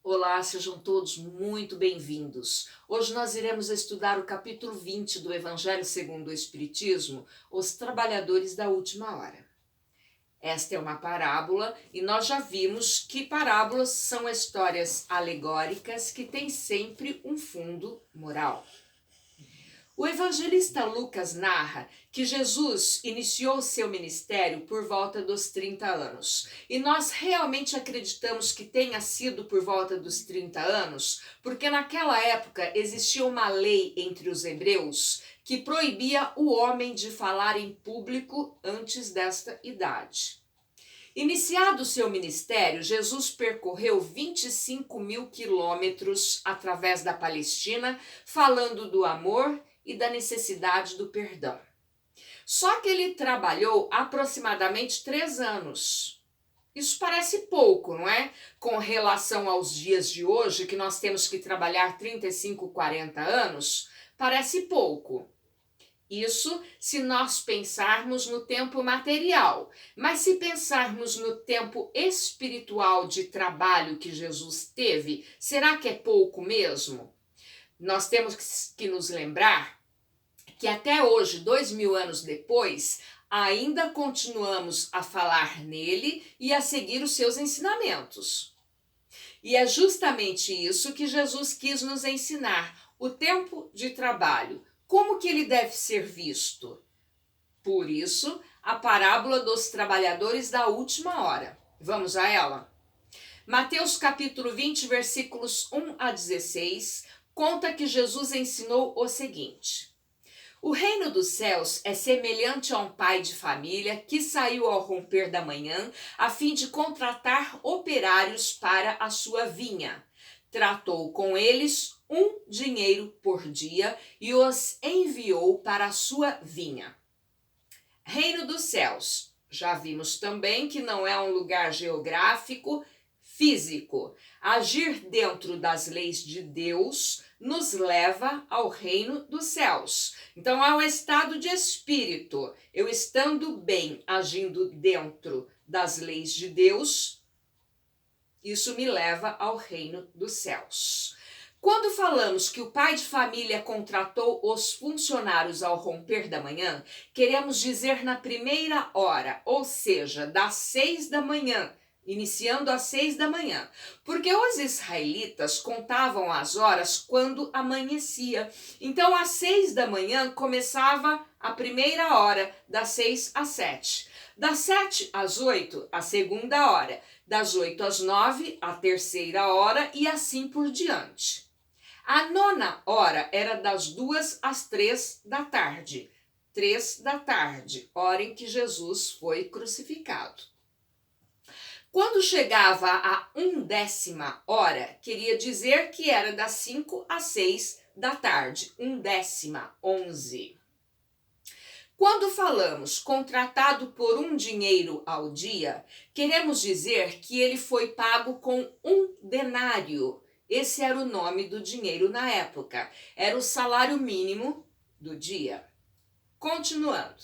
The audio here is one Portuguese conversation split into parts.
Olá, sejam todos muito bem-vindos. Hoje nós iremos estudar o capítulo 20 do Evangelho segundo o Espiritismo, Os Trabalhadores da Última Hora. Esta é uma parábola e nós já vimos que parábolas são histórias alegóricas que têm sempre um fundo moral. O evangelista Lucas narra que Jesus iniciou seu ministério por volta dos 30 anos. E nós realmente acreditamos que tenha sido por volta dos 30 anos, porque naquela época existia uma lei entre os hebreus que proibia o homem de falar em público antes desta idade. Iniciado seu ministério, Jesus percorreu 25 mil quilômetros através da Palestina, falando do amor e da necessidade do perdão. Só que ele trabalhou aproximadamente 3 anos. Isso parece pouco, não é? Com relação aos dias de hoje, que nós temos que trabalhar 35, 40 anos, parece pouco. Isso se nós pensarmos no tempo material, mas se pensarmos no tempo espiritual de trabalho que Jesus teve, será que é pouco mesmo? Nós temos que nos lembrar que até hoje, 2000 anos depois, ainda continuamos a falar nele e a seguir os seus ensinamentos. E é justamente isso que Jesus quis nos ensinar, o tempo de trabalho. Como que ele deve ser visto? Por isso, a parábola dos trabalhadores da última hora. Vamos a ela? Mateus capítulo 20, versículos 1 a 16, conta que Jesus ensinou o seguinte: o reino dos céus é semelhante a um pai de família que saiu ao romper da manhã a fim de contratar operários para a sua vinha. Tratou com eles um dinheiro por dia e os enviou para a sua vinha. Reino dos céus. Já vimos também que não é um lugar geográfico, físico. Agir dentro das leis de Deus nos leva ao reino dos céus. Então há um estado de espírito. Eu estando bem, agindo dentro das leis de Deus, isso me leva ao reino dos céus. Quando falamos que o pai de família contratou os funcionários ao romper da manhã, queremos dizer na primeira hora, ou seja, das 6 da manhã, iniciando às 6 da manhã, porque os israelitas contavam as horas quando amanhecia. Então, às 6 da manhã começava a primeira hora, das 6 às 7. Das 7 às 8, a segunda hora. Das 8 às 9, a terceira hora e assim por diante. A nona hora era das 2 às 3 da tarde. 3 da tarde, hora em que Jesus foi crucificado. Quando chegava a 1/10 hora, queria dizer que era das 5 às 6 da tarde. 1/10, 11. Quando falamos contratado por um dinheiro ao dia, queremos dizer que ele foi pago com um denário. Esse era o nome do dinheiro na época. Era o salário mínimo do dia. Continuando.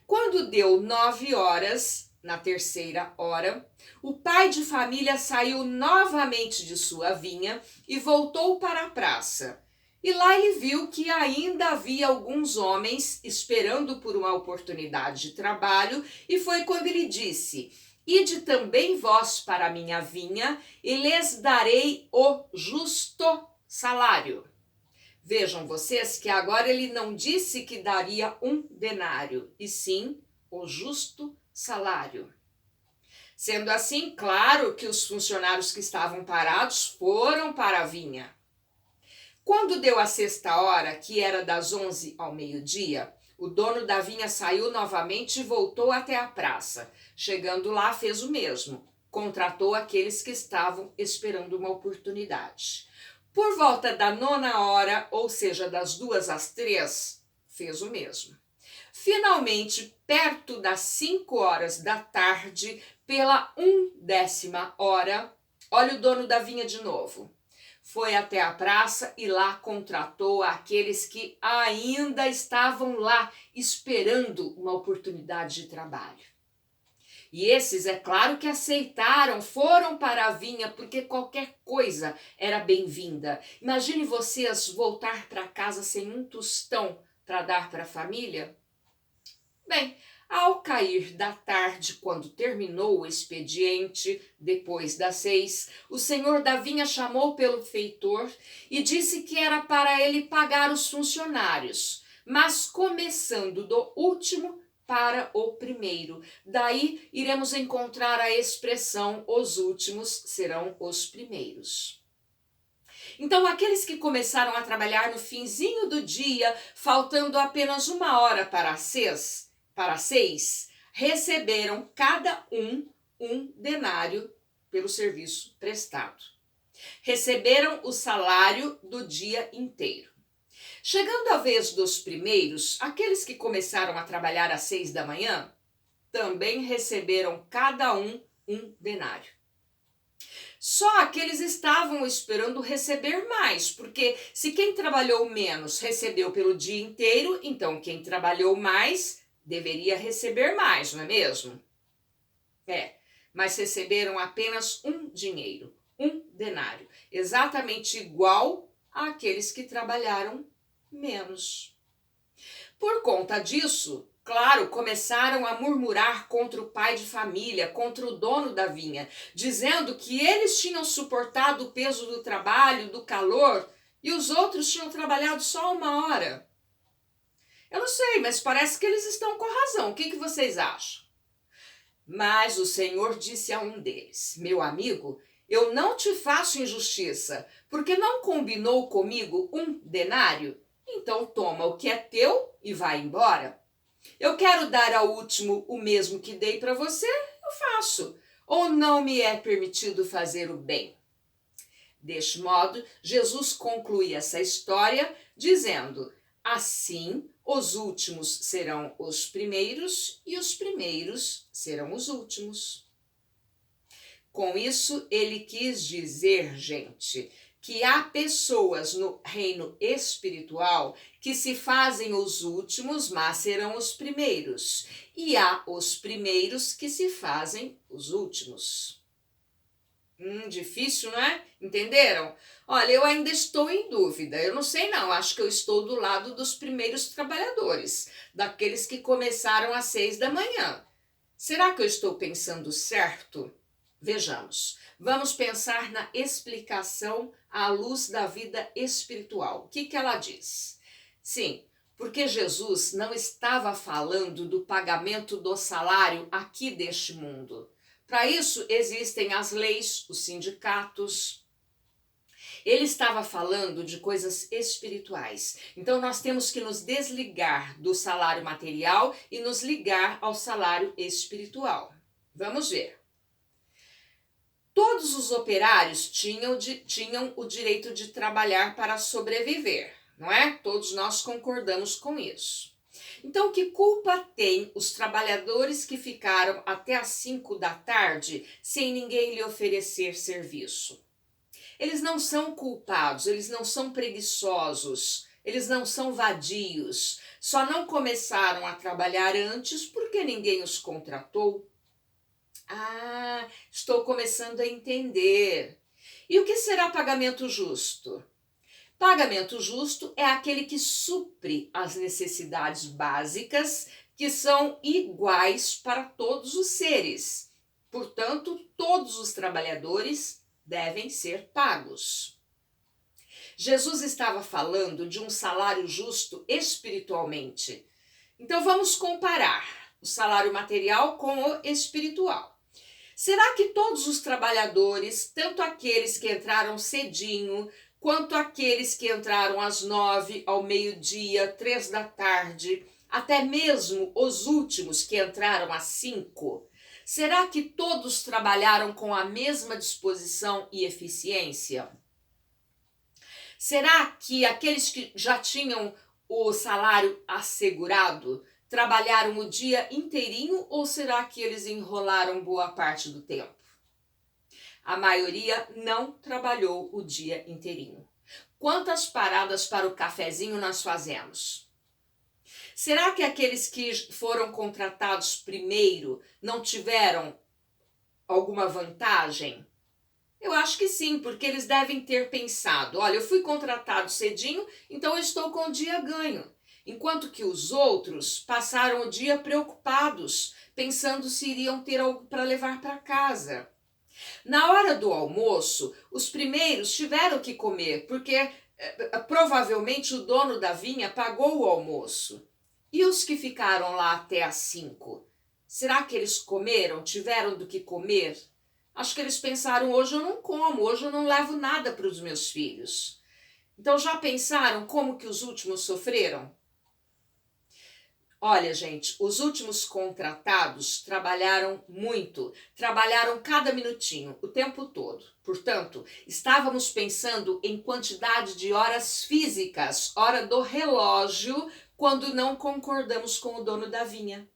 Quando deu 9 horas, na terceira hora, o pai de família saiu novamente de sua vinha e voltou para a praça. E lá ele viu que ainda havia alguns homens esperando por uma oportunidade de trabalho, e foi quando ele disse: ide também vós para a minha vinha, e lhes darei o justo salário. Vejam vocês que agora ele não disse que daria um denário, e sim o justo salário. Sendo assim, claro que os funcionários que estavam parados foram para a vinha. Quando deu a sexta hora, que era das 11 ao meio-dia, o dono da vinha saiu novamente e voltou até a praça. Chegando lá, fez o mesmo. Contratou aqueles que estavam esperando uma oportunidade. Por volta da nona hora, ou seja, das 2 às 3, fez o mesmo. Finalmente, perto das 5 horas da tarde, pela 1/10 hora, olha o dono da vinha de novo. Foi até a praça e lá contratou aqueles que ainda estavam lá esperando uma oportunidade de trabalho. E esses, é claro que aceitaram, foram para a vinha, porque qualquer coisa era bem-vinda. Imagine vocês voltar para casa sem um tostão para dar para a família. Bem, ao cair da tarde, quando terminou o expediente, depois das 6, o senhor da vinha chamou pelo feitor e disse que era para ele pagar os funcionários, mas começando do último para o primeiro. Daí iremos encontrar a expressão os últimos serão os primeiros. Então, aqueles que começaram a trabalhar no finzinho do dia, faltando apenas 1 hora para seis, receberam cada um denário pelo serviço prestado. Receberam o salário do dia inteiro. Chegando a vez dos primeiros, aqueles que começaram a trabalhar às 6 da manhã, também receberam cada um denário. Só aqueles estavam esperando receber mais, porque se quem trabalhou menos recebeu pelo dia inteiro, então quem trabalhou mais deveria receber mais, não é mesmo? Mas receberam apenas dinheiro, denário, exatamente igual àqueles que trabalharam menos. Por conta disso, claro, começaram a murmurar contra o pai de família, contra o dono da vinha, dizendo que eles tinham suportado o peso do trabalho, do calor, e os outros tinham trabalhado só 1 hora. Eu não sei, mas parece que eles estão com razão. O que vocês acham? Mas o Senhor disse a um deles: meu amigo, eu não te faço injustiça, porque não combinou comigo 1 denário? Então toma o que é teu e vai embora. Eu quero dar ao último o mesmo que dei para você, eu faço. Ou não me é permitido fazer o bem? Deste modo, Jesus conclui essa história dizendo: assim, os últimos serão os primeiros e os primeiros serão os últimos. Com isso, ele quis dizer, gente, que há pessoas no reino espiritual que se fazem os últimos, mas serão os primeiros. E há os primeiros que se fazem os últimos. Difícil, não é? Entenderam? Olha, eu ainda estou em dúvida. Eu não sei não, acho que eu estou do lado dos primeiros trabalhadores, daqueles que começaram às 6 da manhã. Será que eu estou pensando certo? Vejamos. Vamos pensar na explicação à luz da vida espiritual. O que ela diz? Sim, porque Jesus não estava falando do pagamento do salário aqui deste mundo. Para isso existem as leis, os sindicatos. Ele estava falando de coisas espirituais. Então nós temos que nos desligar do salário material e nos ligar ao salário espiritual. Vamos ver. Todos os operários tinham o direito de trabalhar para sobreviver, não é? Todos nós concordamos com isso. Então, que culpa tem os trabalhadores que ficaram até às 5 da tarde sem ninguém lhe oferecer serviço? Eles não são culpados, eles não são preguiçosos, eles não são vadios. Só não começaram a trabalhar antes porque ninguém os contratou. Ah, estou começando a entender. E o que será pagamento justo? Pagamento justo é aquele que supre as necessidades básicas que são iguais para todos os seres. Portanto, todos os trabalhadores devem ser pagos. Jesus estava falando de um salário justo espiritualmente. Então vamos comparar o salário material com o espiritual. Será que todos os trabalhadores, tanto aqueles que entraram cedinho, quanto aqueles que entraram às 9, ao meio-dia, 3 da tarde, até mesmo os últimos que entraram às 5, será que todos trabalharam com a mesma disposição e eficiência? Será que aqueles que já tinham o salário assegurado trabalharam o dia inteirinho ou será que eles enrolaram boa parte do tempo? A maioria não trabalhou o dia inteirinho. Quantas paradas para o cafezinho nós fazemos? Será que aqueles que foram contratados primeiro não tiveram alguma vantagem? Eu acho que sim, porque eles devem ter pensado, olha, eu fui contratado cedinho, então eu estou com o dia ganho. Enquanto que os outros passaram o dia preocupados, pensando se iriam ter algo para levar para casa. Na hora do almoço, os primeiros tiveram que comer, porque provavelmente o dono da vinha pagou o almoço. E os que ficaram lá até às 5? Será que eles comeram? Tiveram do que comer? Acho que eles pensaram, hoje eu não como, hoje eu não levo nada para os meus filhos. Então já pensaram como que os últimos sofreram? Olha, gente, os últimos contratados trabalharam muito, trabalharam cada minutinho, o tempo todo. Portanto, estávamos pensando em quantidade de horas físicas, hora do relógio, quando não concordamos com o dono da vinha.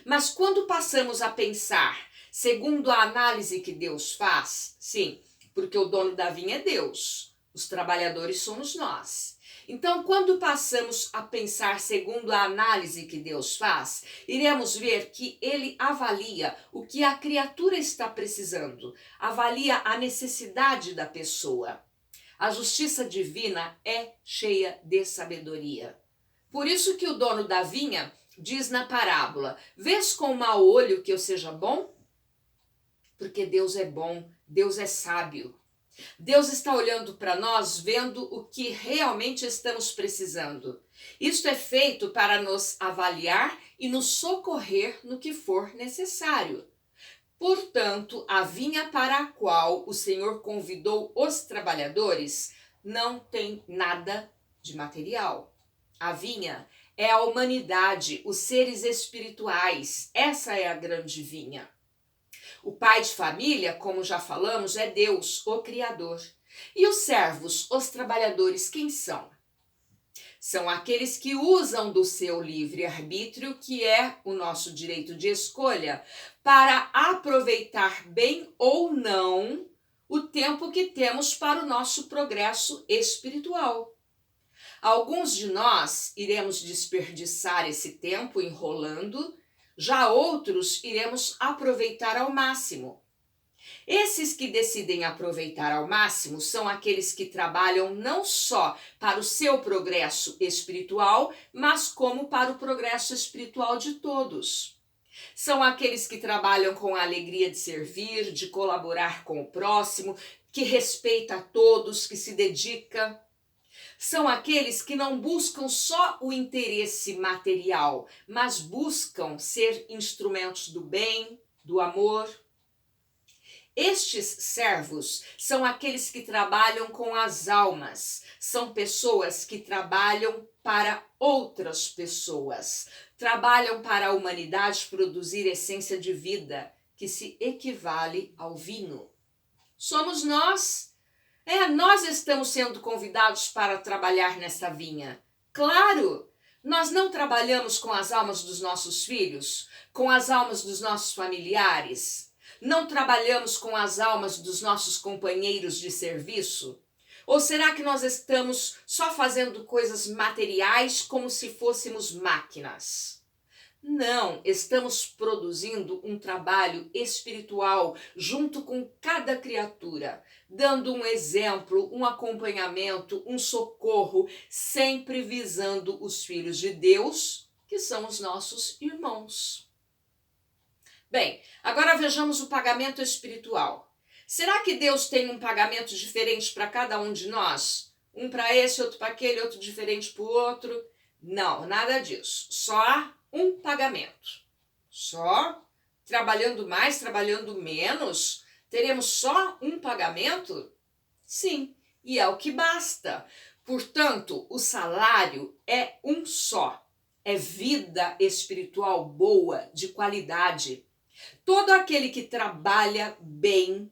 Mas quando passamos a pensar, segundo a análise que Deus faz, sim, porque o dono da vinha é Deus, os trabalhadores somos nós. Então, quando passamos a pensar segundo a análise que Deus faz, iremos ver que ele avalia o que a criatura está precisando, avalia a necessidade da pessoa. A justiça divina é cheia de sabedoria. Por isso que o dono da vinha diz na parábola, vês com mau olho que eu seja bom? Porque Deus é bom, Deus é sábio. Deus está olhando para nós, vendo o que realmente estamos precisando. Isto é feito para nos avaliar e nos socorrer no que for necessário. Portanto, a vinha para a qual o Senhor convidou os trabalhadores não tem nada de material. A vinha é a humanidade, os seres espirituais. Essa é a grande vinha. O pai de família, como já falamos, é Deus, o Criador. E os servos, os trabalhadores, quem são? São aqueles que usam do seu livre-arbítrio, que é o nosso direito de escolha, para aproveitar bem ou não o tempo que temos para o nosso progresso espiritual. Alguns de nós iremos desperdiçar esse tempo enrolando, já outros iremos aproveitar ao máximo. Esses que decidem aproveitar ao máximo são aqueles que trabalham não só para o seu progresso espiritual, mas como para o progresso espiritual de todos. São aqueles que trabalham com a alegria de servir, de colaborar com o próximo, que respeita a todos, que se dedica. São aqueles que não buscam só o interesse material, mas buscam ser instrumentos do bem, do amor. Estes servos são aqueles que trabalham com as almas, são pessoas que trabalham para outras pessoas, trabalham para a humanidade produzir essência de vida, que se equivale ao vinho. Somos nós. Nós estamos sendo convidados para trabalhar nesta vinha. Claro, nós não trabalhamos com as almas dos nossos filhos, com as almas dos nossos familiares. Não trabalhamos com as almas dos nossos companheiros de serviço? Ou será que nós estamos só fazendo coisas materiais como se fôssemos máquinas? Não, estamos produzindo um trabalho espiritual junto com cada criatura, dando um exemplo, um acompanhamento, um socorro, sempre visando os filhos de Deus, que são os nossos irmãos. Bem, agora vejamos o pagamento espiritual. Será que Deus tem um pagamento diferente para cada um de nós? Um para esse, outro para aquele, outro diferente para o outro? Não, nada disso. Só há um pagamento. Só trabalhando mais, trabalhando menos, teremos só um pagamento? Sim, e é o que basta. Portanto, o salário é um só. É vida espiritual boa, de qualidade. Todo aquele que trabalha bem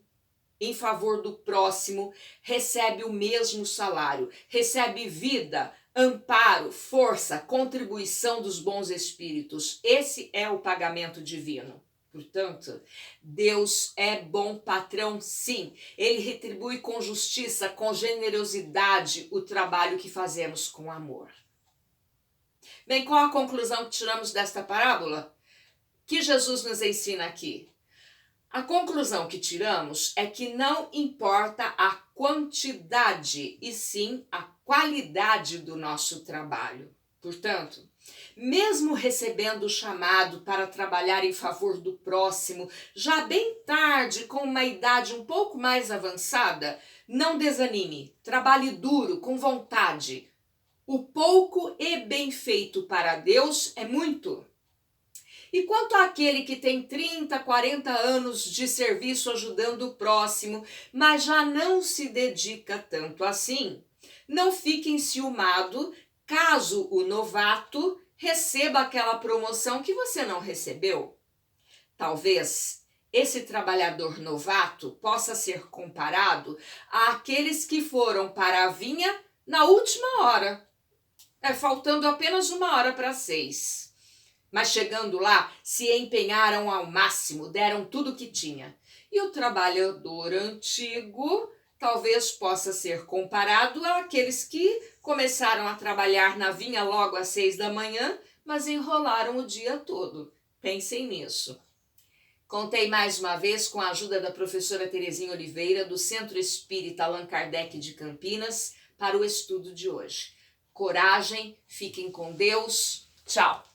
em favor do próximo recebe o mesmo salário, recebe vida, amparo, força, contribuição dos bons espíritos. Esse é o pagamento divino. Portanto, Deus é bom patrão, sim. Ele retribui com justiça, com generosidade o trabalho que fazemos com amor. Bem, qual a conclusão que tiramos desta parábola? Que Jesus nos ensina aqui? A conclusão que tiramos é que não importa a quantidade, e sim a qualidade do nosso trabalho. Portanto, mesmo recebendo o chamado para trabalhar em favor do próximo, já bem tarde, com uma idade um pouco mais avançada, não desanime, trabalhe duro, com vontade. O pouco e bem feito para Deus é muito. E quanto àquele que tem 30, 40 anos de serviço ajudando o próximo, mas já não se dedica tanto assim, não fique enciumado caso o novato receba aquela promoção que você não recebeu. Talvez esse trabalhador novato possa ser comparado àqueles que foram para a vinha na última hora, faltando apenas 1 hora para 6. Mas chegando lá, se empenharam ao máximo, deram tudo o que tinha. E o trabalhador antigo talvez possa ser comparado àqueles que começaram a trabalhar na vinha logo às 6 da manhã, mas enrolaram o dia todo. Pensem nisso. Contei mais uma vez com a ajuda da professora Terezinha Oliveira, do Centro Espírita Allan Kardec de Campinas, para o estudo de hoje. Coragem, fiquem com Deus. Tchau!